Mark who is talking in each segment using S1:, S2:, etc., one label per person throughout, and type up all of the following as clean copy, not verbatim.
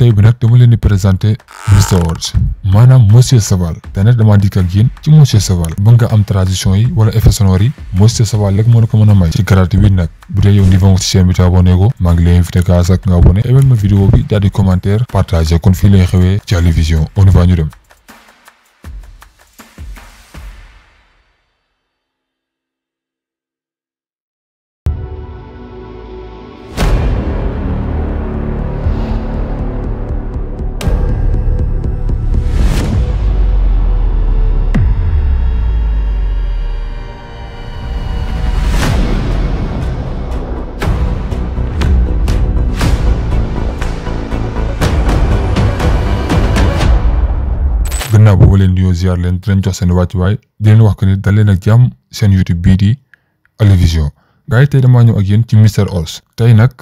S1: tey bi nag dama leen di présenter Mr Words maanaam Monsieur Saval te nag dama dikk ak yéen ci Monsieur Saval ba nga am transition yi wala effet sonore yi Monsieur Saval rek moo la ko mën a may ci gratuit nag bu dee yow niveau ci chaîne bi te abonné ko maa ngi lay invité kaa sax nga abonné aimé ma vidéo bi daal di commentaire partager kon fii lay xewee ci Ali Vision on y va ñu dem. gannaaw boobu leen di ziar leen di leen jox seen wàccuwaay di leen wax que ni dal leen ak jàmm seen YouTube bii di Ali Vision gars yi tey damaa ñëw ak yéen ci Mr Words tey nag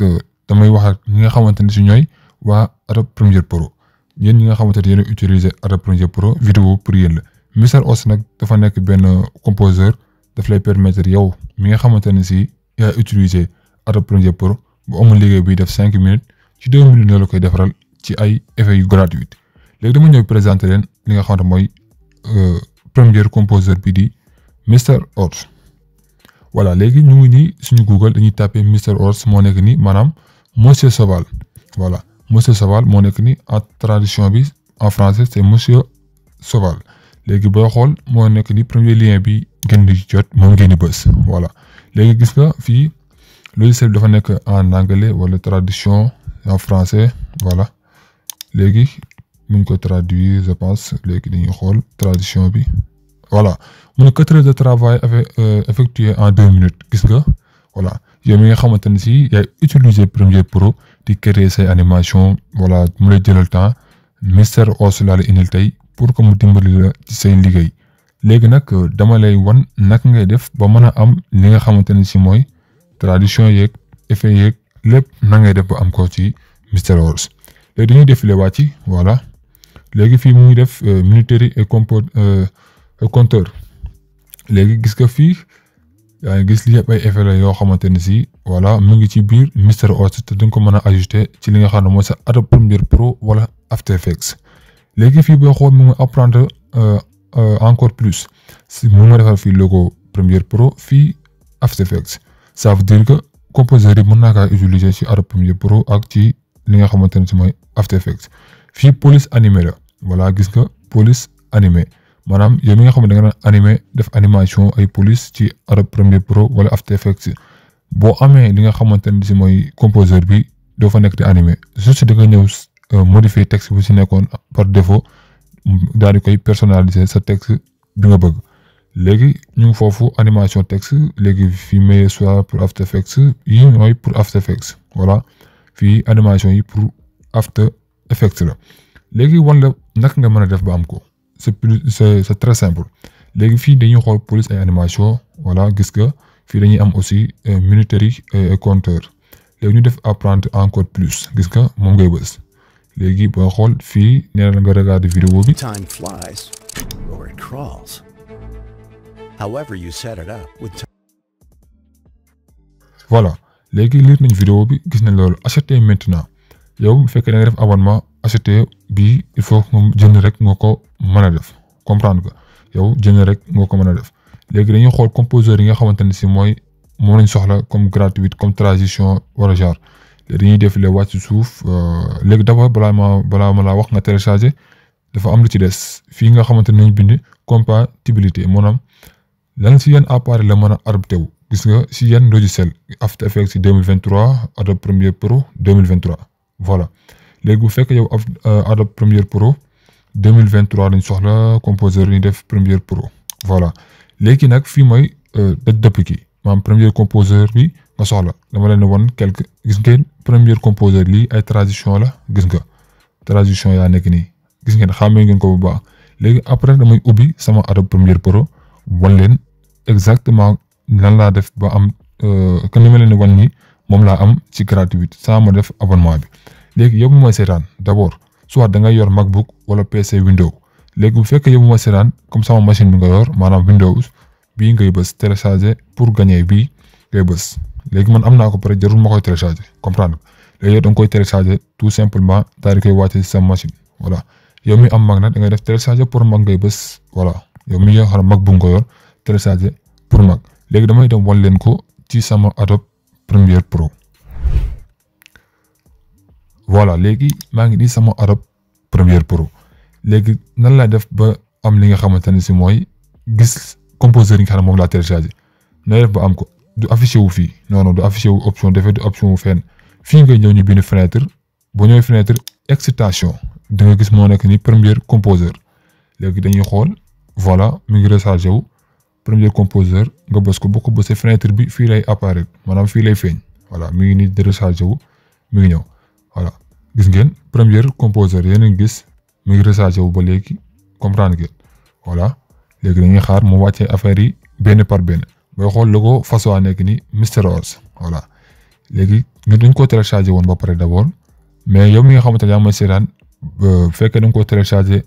S1: damay wax ak ñi nga xamante ne si ñooy waa Adobe Premiere Pro yéen ñi nga xamante ne yéen a utiliser Adobe Premiere Pro vidéo pour yéen la Mr Words nag dafa nekk benn composeur daf lay permettre yow mi nga xamante ne si yaa utiliser Adobe Premiere Pro bu amul liggéey bi def 5 minutes ci 2 minutes la koy defaral ci ay effets yu gratuit léegi dama ñëw présenter leen li nga xamante mooy premier composeur bi di Mr Words voilà léegi ñu ngi nii suñu Google dañuy taper Mr Words moo nekk nii maanaam Monsieur Saval voilà Monsieur Saval moo nekk nii en traduction bi en français c'est Monsieur Saval léegi boo xool moo nekk nii premier lien bi ngeen di jot moom ngeen di bës voilà léegi gis nga fii logiciel bi dafa nekk en anglais wala traduction en français voilà léegi muñ ko traduire je pense léegi dañuy xool traduction bi voilà mu ne 4 heures de travail effectué en 2 minutes gis nga voilà yow mi nga xamante ne si yaay utiliser Premiere Pro di créer say animation voilà mu lay jëlal temps Mr Words laa la indil tey pour que mu dimbali la ci say liggéey léegi nag dama lay wan naka ngay def ba mën a am li nga xamante ne si mooy traduction yeeg effet yeeg lépp na ngay def ba am ko ci Mr Words léegi dañuy défilé waa ci voilà léegi fii mu ngi def minuterie et compteur léegi gis nga fii yaa ngi gis li yëpp ay effet la yoo xamante ne si voilà mu ngi ci biir Mr Words te dañ ko mën a ajouter ci li nga xam ne mooy sa Adobe Premiere Pro wala After Effects léegi fii boo xool mu ngi apprendre encore plus si mu ngi defar fii logo Premiere Pro fii After Effects ça veut dire que composeur yi mën naa kaa utiliser ci Adobe Premiere Pro ak ci li nga xamante ne si mooy After Effects fii police animé la voilà gis nga police animé maanaam yow mi nga xam ne da nga animé def animation ay police ci Adobe Premiere Pro wala After Effects boo amee li nga xamante ne si mooy composeur bi doo fa nekk di animé juste da nga ñëw modifier texte bu si nekkoon par défaut daal di koy personnaliser sa texte bi nga bëgg léegi ñu ngi foofu animation texte léegi fii meilleur choix pour After Effects yi mooy pour After Effects voilà fii animation yi pour After Effects la léegi wan la naka nga mën a def ba am ko c'est très simple léegi fii dañuy xool police ay animation voilà gis nga fii dañuy am aussi minuterie et compteur léegi ñu def apprendre encore plus gis nga moom ngay bës léegi boo xool fii nee na nga regarder vidéo bi.
S2: Time flies or it crawls. However you set it up with
S1: voilà léegi lire nañ vidéo bi gis nañ loolu acheter maintenant yow bu fekkee da nga def abonnement acheter bii il faut nga jënd rek nga ko mën a def comprendre que yow jënd rek nga ko mën a def léegi dañuy xool composeur yi nga xamante ne si mooy moom lañ soxla comme gratuit comme transition wala genre léegi dañuy def les wàcc suuf léegi d'abord balaa ma laa wax nga télécharger dafa am lu ci des fii nga xamante ne nañ bind compatibilité maanaam lan si yenn appareil la mën a adapté wu gis nga si yenn logiciel After Effects 2023 Adobe Premiere Pro 2023 voilà léegi bu fekkee yow Adobe Premiere Pro 2023 lañ soxla composeur yi def Premiere Pro voilà léegi nag fii mooy dëpp ki maanaam premier composeur bi nga soxla dama leen wan quelque gis ngeen premier composeur lii ay transition la gis nga transition yaa nekk nii gis ngeen xàmmee ngeen ko bu baax léegi après damay ubbi sama Adobe Premiere Pro wan leen exactement lan laa def ba am que ni ma leen wan nii moom laa am ci gratuit sans ma def abonnement bi léegi yow mooy seetaan d'abord soit da nga yor MacBook wala PC Windows léegi bu fekkee yow mooy seetaan comme sama machine bi nga yor maanaam Windows bii ngay bës télécharger pour gagner bii ngay bës léegi man am naa ko pare jarul ma koy télécharger comprendre léegi yow da nga koy télécharger tout simplement daal di koy wàcce sa machine voilà yow mi am Mac nag da ngay def télécharger pour Mac ngay bës voilà yow mi nga xam Mac bu nga ko yor télécharger pour Mac léegi damay dem wan leen ko ci sama Adobe Premiere Pro voilà léegi maa ngi nii sama Adobe Premiere Pro léegi nan laa def ba am li nga xamante ne si mooy gis composeur yi nga xam ne moom laa télécharger nooy def ba am ko du affiché wu fii non du affiché wu option defee du option wu fenn fii ngay ñëw ñu bind fenêtre boo ñëwee fenêtre excitation da nga gis moo nekk ni Premiere Composer léegi dañuy xool voilà mi ngi rechargé wu Premiere Composer nga bës ko boo ko bësee fenêtre bi fii lay apparaître maanaam fii lay feeñ voilà mi ngi nii di rechargé wu mi ngi ñëw voilà gis ngeen Premiere Composer yéen a ngi gis mi ngi rechargé wu ba léegi comprendre ngeen voilà léegi dañuy xaar mu wàccee affaire yi benn par benn booy xool logo façon a nekk ni Mr Oz voilà léegi ñu dañ ko téléchargé woon ba pare d'abord mais yow mi nga xamante ne yaa may seetaan fekkee da nga ko téléchargé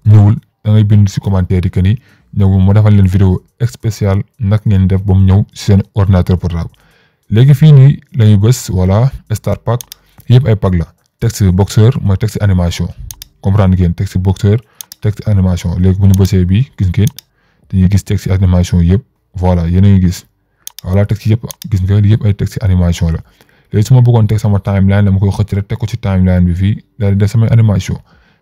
S1: ñëwul da ngay bind si commentaire yi que ni ñëw ma defal leen vidéo spéciale nag ngeen def ba mu ñëw si seen ordinateur portable léegi fii nii la ñuy bës voilà Start Pack yëpp ay pack la texte boxeur mooy texte animation comprendre ngeen texte boxeur texte animation léegi bu ñu bësee bi gis ngeen dañuy gis texte animation yëpp voilà yéen a ngi gis voilà texte yëpp gis nga yëpp ay texte animation la léegi su ma bëggoon teg sama timeline la ma koy xëcc rek teg ko ci timeline bi fii daal di def samay animation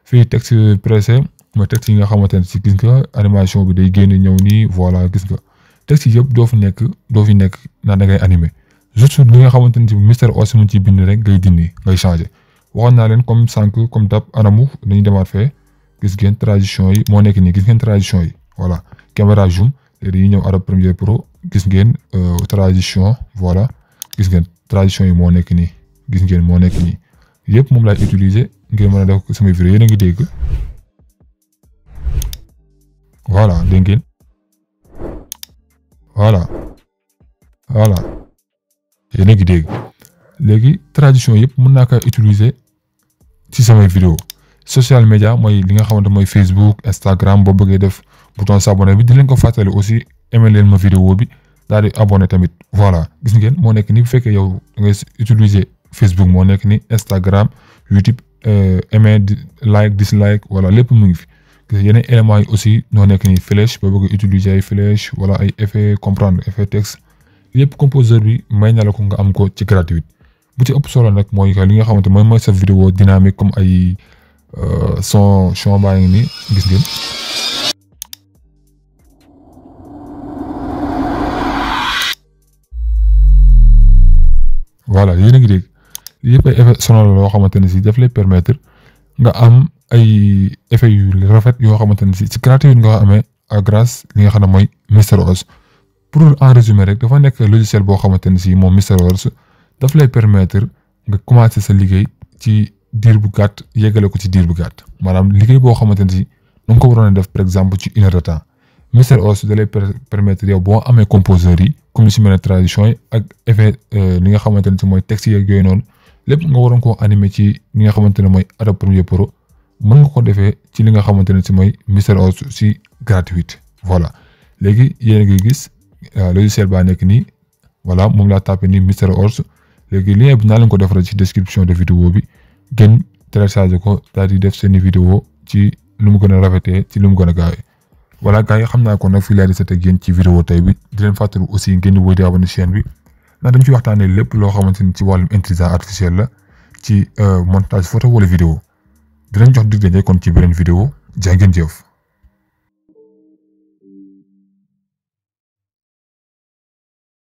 S1: fii texte pressé mooy texte yi nga xamante ne si gis nga animation bi day génn ñëw nii voilà gis nga texte yëpp doo fi nekk naan da ngay animé juste li nga xamante ne si Mr Oz mu ci bind rek ngay dindi ngay changé waxoon naa leen comme sànq comme dab anamu dañuy demaat fee gis ngeen transition yi moo nekk nii gis ngeen transition yi voilà caméra zoom léegi dañuy ñëw Adobe Premiere Pro gis ngeen transition voilà gis ngeen transition yi moo nekk nii gis ngeen moo nekk nii yëpp moom laay utiliser ngir mën a def samay vidéo yéen a ngi dégg voilà dégg ngeen voilà yéen a ngi dégg léegi transition yëpp mën naa ko utiliser ci samay vidéo social media mooy li nga xamante mooy Facebook Instagram boo bëggee def bouton s'abonner bi di leen ko fàttali aussi aimer leen ma vidéo bi daal di abonné tamit voilà gis ngeen moo nekk ni bu fekkee yow da ngay utiliser Facebook moo nekk ni Instagram YouTube aimer like dislike voilà lépp mu ngi fi yeneen éléments yi aussi ñoo nekk ni flèche boo bëgg utiliser ay flèche wala ay effet comprendre effet texte lépp composeur bi may na la ko nga am ko ci gratuit bu ci ëpp solo nag mooy li nga xamante mooy sa vidéo dynamique comme ay son baa ngi nii gis ngeen voilà yéen a ngi dégg yëpp ay effet sonore loo xamante ne si daf lay permettre nga am ay effet yu rafet yoo xamante ne si gratuit nga amee à grâce li nga xam ne mooy Mr Oz pour en résumé rek dafa nekk logiciel boo xamante ne si moom Mr Oz daf lay permettre nga commencer sa liggéey ci diir bu gàtt yeggale ko ci diir bu gàtt maanaam liggéey boo xamante ne si da nga ko waroon a def par exemple ci 1 heure de temps Mr Oz da lay permettre yow boo amee composeur yi comme si mel ne transition yi ak effet li nga xamante ne si mooy texte yeeg yooyu noonu lépp nga waroon koo animé ci li nga xamante ne mooy Adobe Premiere Pro mën nga ko defee ci li nga xamante ne si mooy Mr Oz si gratuit voilà léegi yéen a ngi gis logiciel baa nekk nii voilà moom laa tapé nii Mr Oz léegi lien bi naa leen ko defaral ci description de vidéo bi ngeen télécharger ko daal di def seeni vidéo ci lu mu gën a rafetee ci lu mu gën a gaawee voilà gars yi xam naa ko nag fii laa di set ak yéen ci vidéo tey bi di leen fàttali aussi ngeen di wéy di abonné chaîne bi ndax dañ ci waxtaanee lépp loo xamante ni ci wàllum intelligence artificielle la ci montage photo wala vidéo di leen jox dig daje kon ci beneen vidéo jaa ngeen jëf